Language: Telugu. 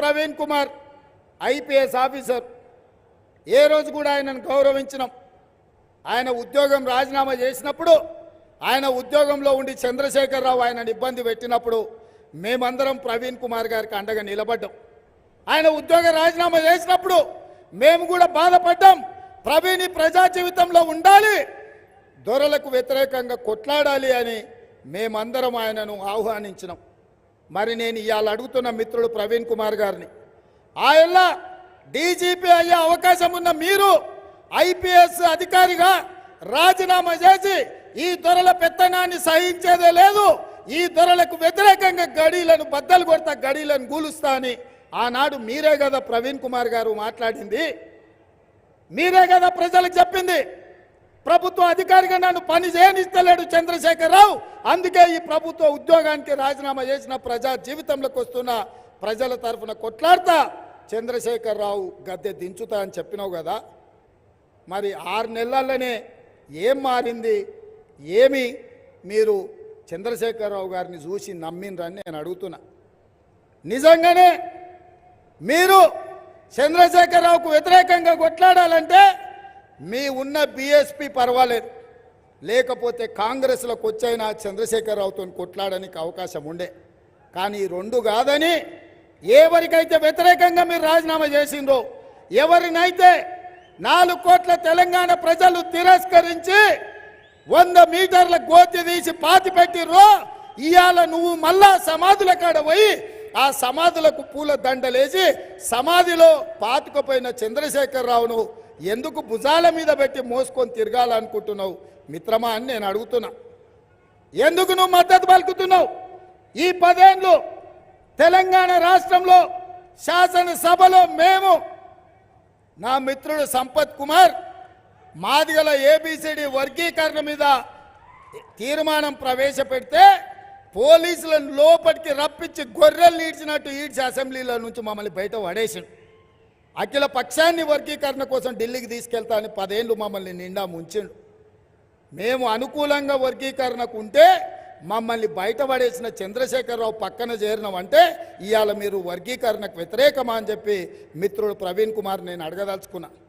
ప్రవీణ్ కుమార్ ఐపీఎస్ ఆఫీసర్, ఏ రోజు కూడా ఆయనను గౌరవించినాం. ఆయన ఉద్యోగం రాజీనామా చేసినప్పుడు, ఆయన ఉద్యోగంలో ఉండి చంద్రశేఖరరావు ఆయనను ఇబ్బంది పెట్టినప్పుడు మేమందరం ప్రవీణ్ కుమార్ గారికి అండగా నిలబడ్డాం. ఆయన ఉద్యోగ రాజీనామా చేసినప్పుడు మేము కూడా బాధపడ్డాం. ప్రవీణ్ ప్రజా జీవితంలో ఉండాలి, దొరలకు వ్యతిరేకంగా కొట్లాడాలి అని మేమందరం ఆయనను ఆహ్వానించినాం. మరి నేను ఇవాళ అడుగుతున్న మిత్రుడు ప్రవీణ్ కుమార్ గారిని, ఆయన డీజీపీ అయ్యే అవకాశం ఉన్న మీరు ఐపీఎస్ అధికారిగా రాజీనామా చేసి ఈ దొరల పెత్తనాన్ని సహించేదే లేదు, ఈ దొరలకు వ్యతిరేకంగా గడీలను బద్దలు కొడతా, గడీలను గూలుస్తా అని ఆనాడు మీరే కదా ప్రవీణ్ కుమార్ గారు మాట్లాడింది, మీరే కదా ప్రజలకు చెప్పింది. ప్రభుత్వ అధికారిగా నన్ను పని చేయనిస్తలేడు చంద్రశేఖరరావు, అందుకే ఈ ప్రభుత్వ ఉద్యోగానికి రాజీనామా చేసిన ప్రజా జీవితంలోకి వస్తున్న ప్రజల తరఫున కొట్లాడతా చంద్రశేఖరరావు గద్దె దించుతా అని చెప్పినావు కదా. మరి 6 నెలల్లోనే ఏం మారింది? ఏమి మీరు చంద్రశేఖరరావు గారిని చూసి నమ్మినరని నేను అడుగుతున్నా. నిజంగానే మీరు చంద్రశేఖరరావుకు వ్యతిరేకంగా కొట్లాడాలంటే మీ ఉన్న బీఎస్పీ పర్వాలేదు, లేకపోతే కాంగ్రెస్లోకి వచ్చైనా చంద్రశేఖరరావుతో కొట్లాడడానికి అవకాశం ఉండే. కానీ 2 కాదని ఎవరికైతే వ్యతిరేకంగా మీరు రాజీనామా చేసిండ్రో, ఎవరినైతే 4 కోట్ల తెలంగాణ ప్రజలు తిరస్కరించి 100 మీటర్ల గోతి తీసి పాతి పెట్టిర్రో, ఇవాళ నువ్వు మళ్ళా సమాధుల కాడ పోయి ఆ సమాధులకు పూల దండలేసి సమాధిలో పాతుకుపోయిన చంద్రశేఖరరావును ఎందుకు భుజాల మీద పెట్టి మోసుకొని తిరగాలనుకుంటున్నావు మిత్రమా అని నేను అడుగుతున్నా. ఎందుకు నువ్వు మద్దతు పలుకుతున్నావు? ఈ 10 ఏళ్ళు తెలంగాణ రాష్ట్రంలో శాసనసభలో మేము, నా మిత్రుడు సంపత్ కుమార్, మాదిగల ఏబిసిడి వర్గీకరణ మీద తీర్మానం ప్రవేశపెడితే పోలీసులను లోపలికి రప్పించి గొర్రెలు ఈడ్చినట్టు ఈడ్చి అసెంబ్లీలో నుంచి మమ్మల్ని బయట పడేసిండు. అఖిల పక్షాన్ని వర్గీకరణ కోసం ఢిల్లీకి తీసుకెళ్తా అని 10 ఏళ్ళు మమ్మల్ని నిండా ముంచిండు. మేము అనుకూలంగా వర్గీకరణకు ఉంటే మమ్మల్ని బయట పడేసిన చంద్రశేఖరరావు పక్కన చేరినామంటే ఇవాళ మీరు వర్గీకరణకు వ్యతిరేకమా అని చెప్పి మిత్రుడు ప్రవీణ్ కుమార్ నేను అడగదలుచుకున్నా.